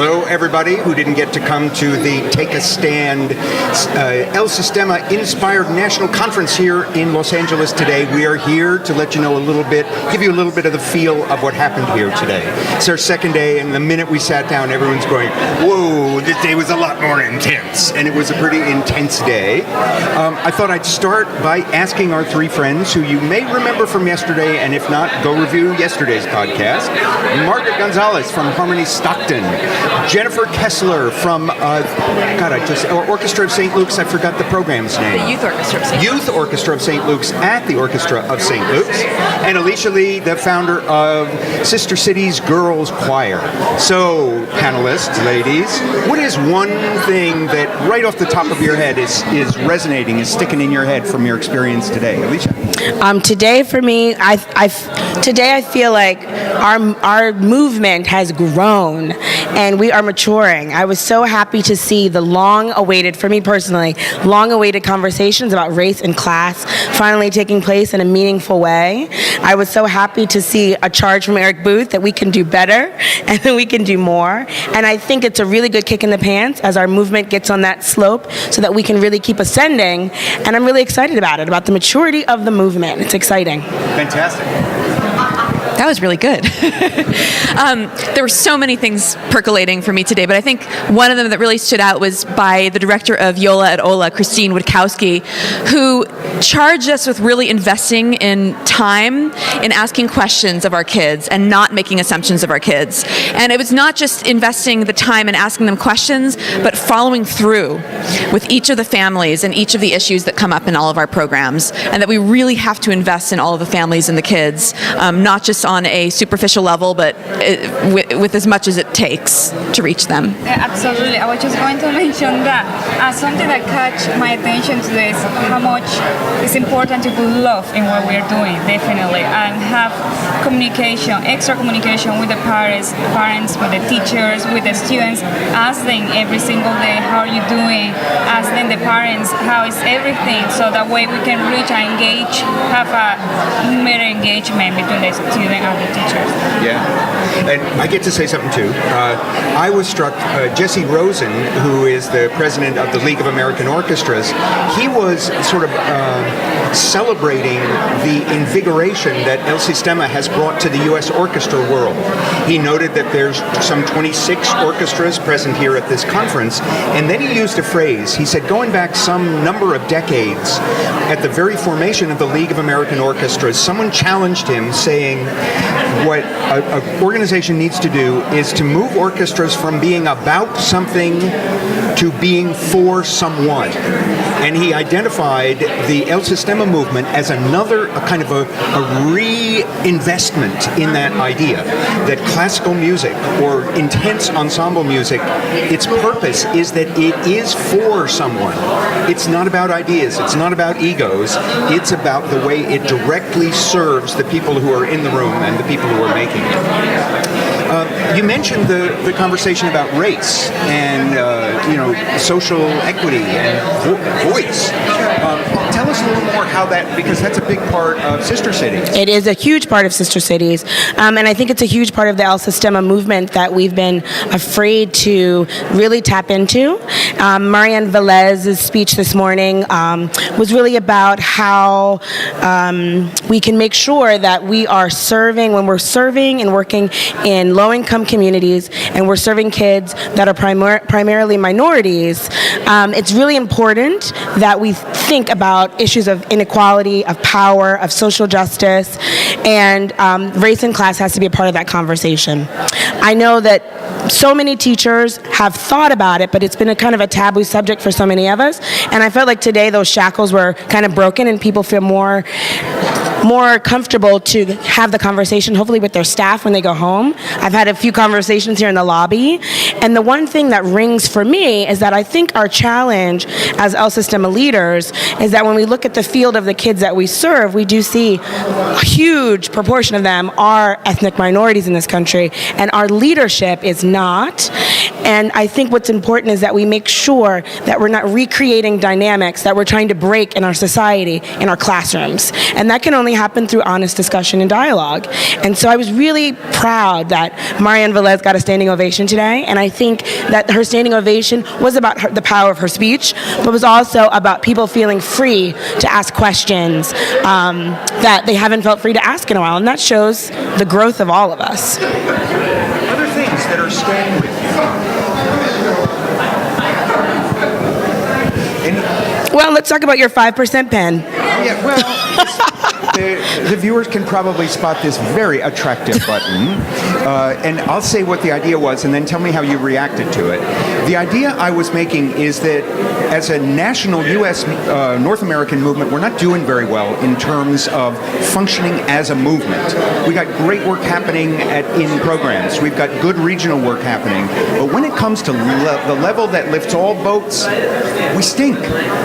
Hello, everybody who didn't get to come to the Take a Stand El Sistema-inspired National Conference here in Los Angeles today. We are here to let you know a little bit, give you a little bit of the feel of what happened here today. It's our second day, and the minute we sat down, everyone's going, whoa, this day was a lot more intense. And it was a pretty intense day. I thought I'd start by asking our three friends, who you may remember from yesterday, and if not, go review yesterday's podcast. Margaret Gonzalez from Harmony Stockton. Jennifer Kessler from, Orchestra of St. Luke's. I forgot the program's name. The Youth Orchestra of St. Luke's. Youth Orchestra of St. Luke's at the Orchestra of St. Luke's. And Alicia Lee, the founder of Sister Cities Girls Choir. So, panelists, ladies, what is one thing that right off the top of your head is resonating, is sticking in your head from your experience today? Alicia? Today for me, today I feel like our movement has grown and we are maturing. I was so happy to see the long-awaited, for me personally, long-awaited conversations about race and class finally taking place in a meaningful way. I was so happy to see a charge from Eric Booth that we can do better and that we can do more. And I think it's a really good kick in the pants as our movement gets on that slope so that we can really keep ascending. And I'm really excited about it, about the maturity of the movement. It's exciting. Fantastic. That was really good. There were so many things percolating for me today, but I think one of them that really stood out was by the director of Yola et Ola, Christine Witkowski, who charged us with really investing in time in asking questions of our kids and not making assumptions of our kids. And it was not just investing the time and asking them questions, but following through with each of the families and each of the issues that come up in all of our programs, and that we really have to invest in all of the families and the kids, not just on a superficial level, but with as much as it takes to reach them. Yeah, absolutely. I was just going to mention that something that caught my attention today is how much it's important to put love in what we're doing, definitely, and have communication, extra communication with the parents, with the teachers, with the students. Ask them every single day, how are you doing? Ask them, the parents, how is everything? So that way we can reach and engage, have a better engagement between the students and the teachers. Yeah, and I get to say something too. I was struck, Jesse Rosen, who is the president of the League of American Orchestras, he was sort of celebrating the invigoration that El Sistema has brought to the U.S. orchestra world. He noted that there's some 26 orchestras present here at this conference, and then he used a phrase. He said, going back some number of decades, at the very formation of the League of American Orchestras, someone challenged him saying, what an organization needs to do is to move orchestras from being about something to being for someone. And he identified the El Sistema movement as another kind of a reinvestment in that idea, that classical music or intense ensemble music, its purpose is that it is for someone. It's not about ideas, it's not about egos, it's about the way it directly serves the people who are in the room and the people who are making it. You mentioned the conversation about race and social equity and voice. Tell us a little more how that, because that's a big part of Sister Cities. It is a huge part of Sister Cities, and I think it's a huge part of the El Sistema movement that we've been afraid to really tap into. Marianne Velez's speech this morning was really about how we can make sure that we are serving, when we're serving and working in low-income communities and we're serving kids that are primarily minorities, it's really important that we think about issues of inequality, of power, of social justice, and race and class has to be a part of that conversation. I know that so many teachers have thought about it, but it's been a kind of a taboo subject for so many of us, and I felt like today those shackles were kind of broken and people feel more comfortable to have the conversation, hopefully with their staff when they go home. I've had a few conversations here in the lobby, and the one thing that rings for me is that I think our challenge as El Sistema leaders is that when we look at the field of the kids that we serve, we do see a huge proportion of them are ethnic minorities in this country, and our leadership is not. And I think what's important is that we make sure that we're not recreating dynamics that we're trying to break in our society, in our classrooms. And that can only happen through honest discussion and dialogue. And so I was really proud that Marianne Velez got a standing ovation today. And I think that her standing ovation was about the power of her speech, but was also about people feeling free to ask questions that they haven't felt free to ask in a while. And that shows the growth of all of us. Other things that are staying with you. Well, let's talk about your 5% pen. Yeah, well, the viewers can probably spot this very attractive button. And I'll say what the idea was and then tell me how you reacted to it. The idea I was making is that as a national U.S. North American movement, we're not doing very well in terms of functioning as a movement. We got great work happening in programs. We've got good regional work happening. But when it comes to the level that lifts all boats, we stink.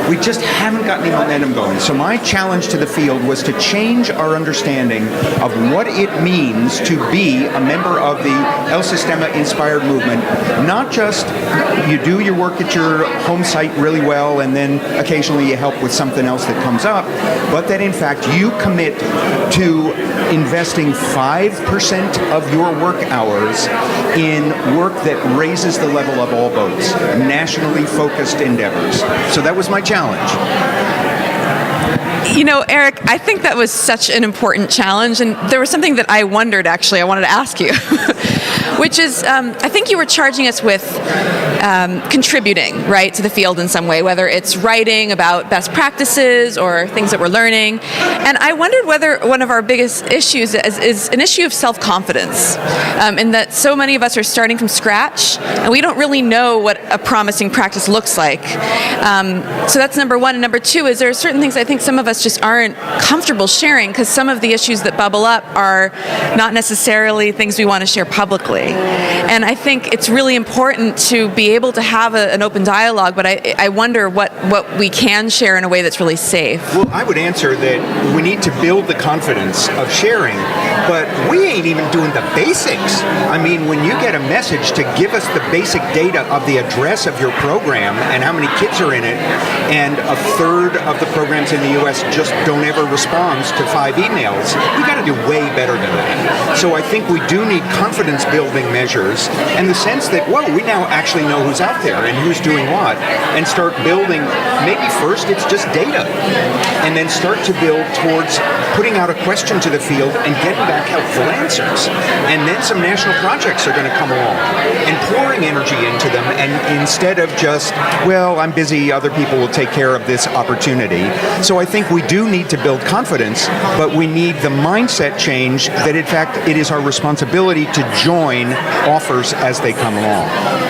We just haven't got any momentum going. So my challenge to the field was to change our understanding of what it means to be a member of the El Sistema-inspired movement. Not just you do your work at your home site really well and then occasionally you help with something else that comes up, but that in fact you commit to investing 5% of your work hours in work that raises the level of all boats, nationally focused endeavors. So that was my challenge. You know, Eric, I think that was such an important challenge, and there was something that I wondered, actually, I wanted to ask you, which is, I think you were charging us with contributing, right, to the field in some way, whether it's writing about best practices or things that we're learning, and I wondered whether one of our biggest issues is an issue of self-confidence, in that so many of us are starting from scratch, and we don't really know what a promising practice looks like. So that's number one. And number two is there are certain things I think some of us just aren't comfortable sharing because some of the issues that bubble up are not necessarily things we want to share publicly. And I think it's really important to be able to have an open dialogue, but I wonder what we can share in a way that's really safe. Well, I would answer that we need to build the confidence of sharing, but we ain't even doing the basics. I mean, when you get a message to give us the basic data of the address of your program and how many kids are in it, and a third of the programs in the U.S. just don't ever respond to 5 emails, we got to do way better than that. So I think we do need confidence building measures and the sense that, whoa, we now actually know who's out there and who's doing what, and start building, maybe first it's just data, and then start to build towards putting out a question to the field and getting back helpful answers. And then some national projects are going to come along and pouring energy into them, and instead of just, well, I'm busy, other people will take care of this opportunity. So I think we do need to build confidence, but we need the mindset change that in fact it is our responsibility to join offers as they come along.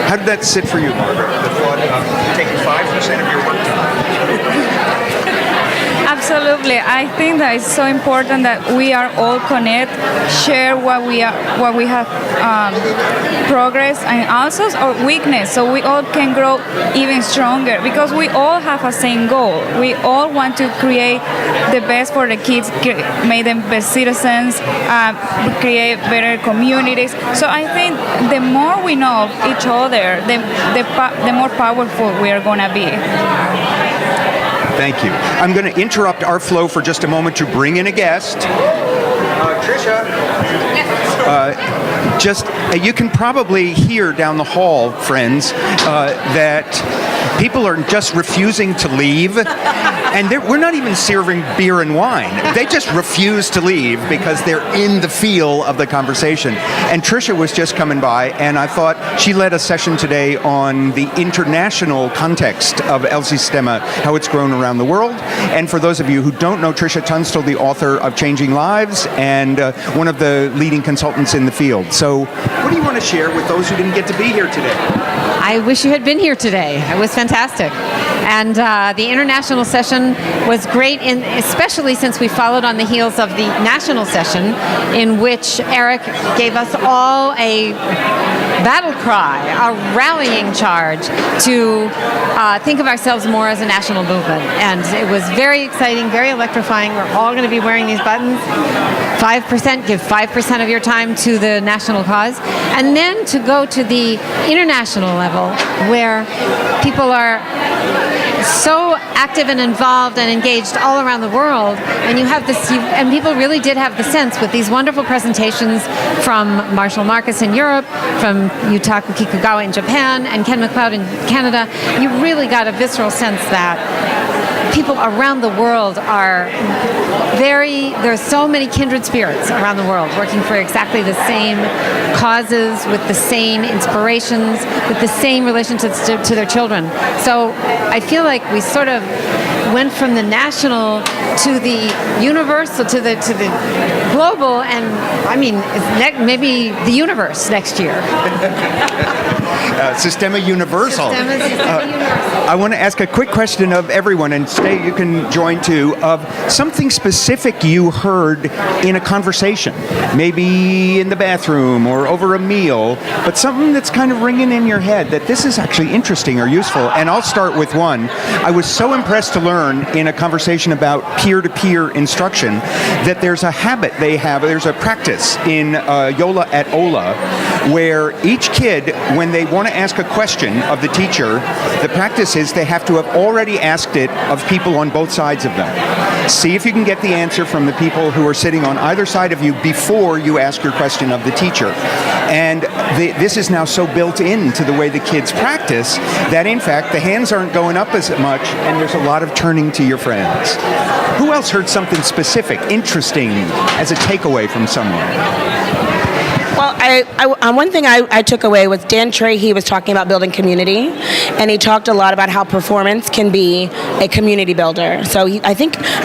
How did that sit for you, Margaret? The thought of taking 5% of your work time? Absolutely. I think that it's so important that we are all connect, share what we have progress and also our weakness, so we all can grow even stronger because we all have a same goal. We all want to create the best for the kids, make them best citizens, create better communities. So I think the more we know of each other, the more powerful we are going to be. Thank you. I'm going to interrupt our flow for just a moment to bring in a guest. Tricia. You can probably hear down the hall, friends, that people are just refusing to leave. And we're not even serving beer and wine. They just refuse to leave because they're in the feel of the conversation. And Tricia was just coming by, and I thought she led a session today on the international context of El Sistema, how it's grown around the world. And for those of you who don't know Tricia Tunstall, the author of Changing Lives and one of the leading consultants in the field. So what do you want to share with those who didn't get to be here today? I wish you had been here today. It was fantastic. And the international session was great, especially since we followed on the heels of the national session in which Eric gave us all a battle cry, a rallying charge to think of ourselves more as a national movement. And it was very exciting, very electrifying. We're all going to be wearing these buttons. 5%, give 5% of your time to the national cause. And then to go to the international level where people are so active and involved and engaged all around the world, and you have this, and people really did have the sense with these wonderful presentations from Marshall Marcus in Europe, from Yutaku Kikugawa in Japan, and Ken McLeod in Canada. You really got a visceral sense that people around the world are there's so many kindred spirits around the world working for exactly the same causes, with the same inspirations, with the same relationships to their children. So I feel like we sort of went from the national to the universal to the global, and I mean maybe the universe next year. Sistema Universal. Sistema Universal. I want to ask a quick question of everyone, and Stay, you can join too, of something specific you heard in a conversation, maybe in the bathroom or over a meal, but something that's kind of ringing in your head that this is actually interesting or useful. And I'll start with one. I was so impressed to learn in a conversation about peer-to-peer instruction that there's a habit they have, there's a practice in Yola at Ola where each kid, when they want to ask a question of the teacher, the practice is they have to have already asked it of people on both sides of them. See if you can get the answer from the people who are sitting on either side of you before you ask your question of the teacher. And this is now so built into the way the kids practice that, in fact, the hands aren't going up as much and there's a lot of turning to your friends. Who else heard something specific, interesting, as a takeaway from someone? Well, one thing I took away was Dan Trahey was talking about building community, and he talked a lot about how performance can be a community builder. So I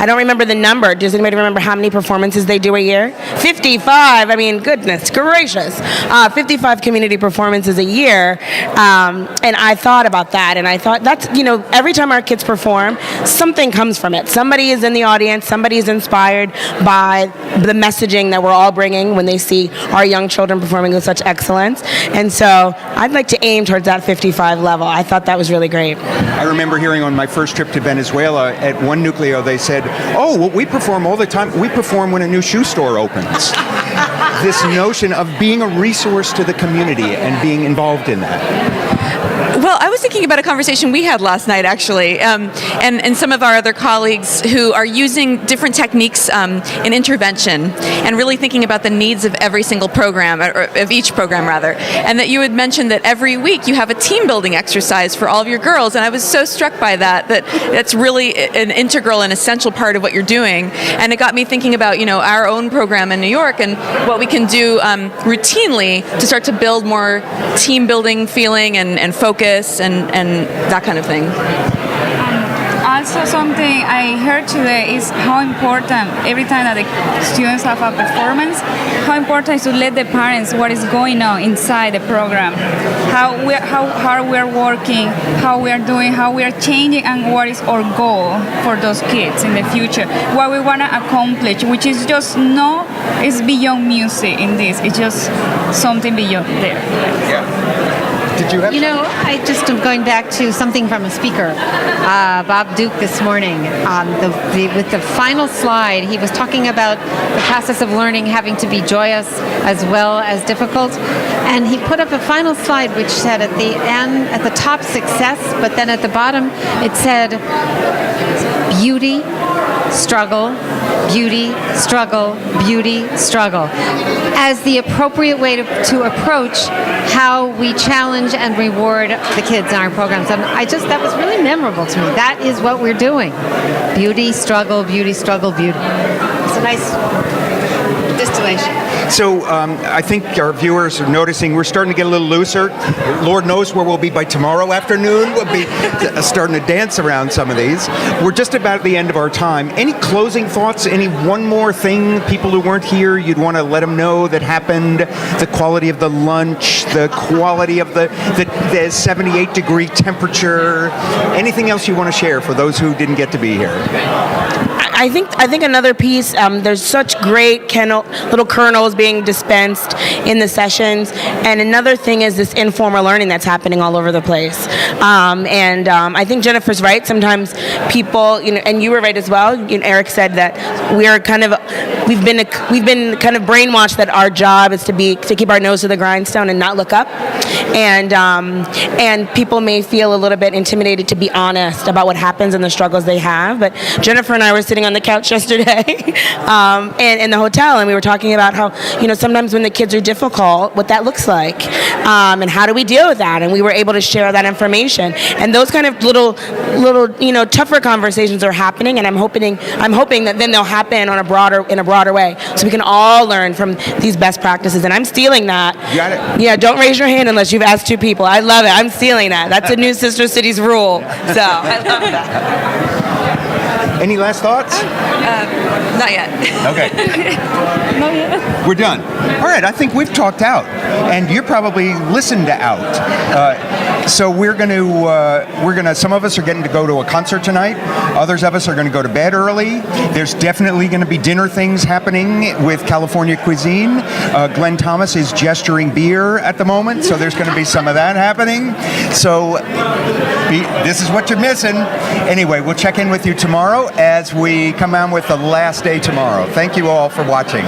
don't remember the number. Does anybody remember how many performances they do a year? 55. I mean, goodness gracious. 55 community performances a year. And I thought about that, and I thought that's, every time our kids perform, something comes from it. Somebody is in the audience, somebody is inspired by the messaging that we're all bringing when they see our young children performing with such excellence. And so I'd like to aim towards that 55 level. I thought that was really great. I remember hearing on my first trip to Venezuela at one Nucleo, they said, oh, well, we perform all the time. We perform when a new shoe store opens. This notion of being a resource to the community and being involved in that. Well, I was thinking about a conversation we had last night, actually, and some of our other colleagues who are using different techniques in intervention and really thinking about the needs of every single program, or of each program, rather. And that you had mentioned that every week you have a team-building exercise for all of your girls, and I was so struck by that that's really an integral and essential part of what you're doing. And it got me thinking about, our own program in New York and what we can do routinely to start to build more team-building feeling and focus and that kind of thing. Also, something I heard today is how important, every time that the students have a performance, how important is to let the parents what is going on inside the program, how hard we are working, how we are doing, how we are changing, and what is our goal for those kids in the future, what we want to accomplish, which is just it's beyond music in this, it's just something beyond there. Yeah. Did you have I just am going back to something from a speaker, Bob Duke, this morning. With the final slide, he was talking about the process of learning having to be joyous as well as difficult. And he put up a final slide which said at the end, at the top, success, but then at the bottom it said beauty, struggle, beauty, struggle, beauty, struggle, as the appropriate way to approach how we challenge and reward the kids in our programs. And that was really memorable to me. That is what we're doing. Beauty, struggle, beauty, struggle, beauty. It's a nice distillation. So I think our viewers are noticing we're starting to get a little looser. Lord knows where we'll be by tomorrow afternoon. We'll be starting to dance around some of these. We're just about at the end of our time. Any closing thoughts? Any one more thing, people who weren't here, you'd want to let them know that happened? The quality of the lunch, the quality of the 78-degree temperature. Anything else you want to share for those who didn't get to be here? I think another piece. There's such great little kernels being dispensed in the sessions, and another thing is this informal learning that's happening all over the place. I think Jennifer's right. Sometimes people, and you were right as well. Eric said that we've been kind of brainwashed that our job is to keep our nose to the grindstone and not look up, and people may feel a little bit intimidated to be honest about what happens and the struggles they have. But Jennifer and I were sitting on the couch yesterday in the hotel, and we were talking about how sometimes when the kids are difficult, what that looks like, and how do we deal with that, and we were able to share that information, and those kind of little tougher conversations are happening, and I'm hoping that then they'll happen in a broader way, so we can all learn from these best practices. And I'm stealing that. You got it. Yeah, don't raise your hand unless you've asked 2 people. I love it. I'm stealing that. That's a new Sister Cities rule. So I love that. Any last thoughts? Not yet. Okay. We're done. All right, I think we've talked out, and you're probably listened out. So we're gonna. Some of us are getting to go to a concert tonight. Others of us are going to go to bed early. There's definitely going to be dinner things happening with California cuisine. Glenn Thomas is gesturing beer at the moment, so there's going to be some of that happening. So this is what you're missing. Anyway, we'll check in with you tomorrow as we come on with the last day tomorrow. Thank you all for watching.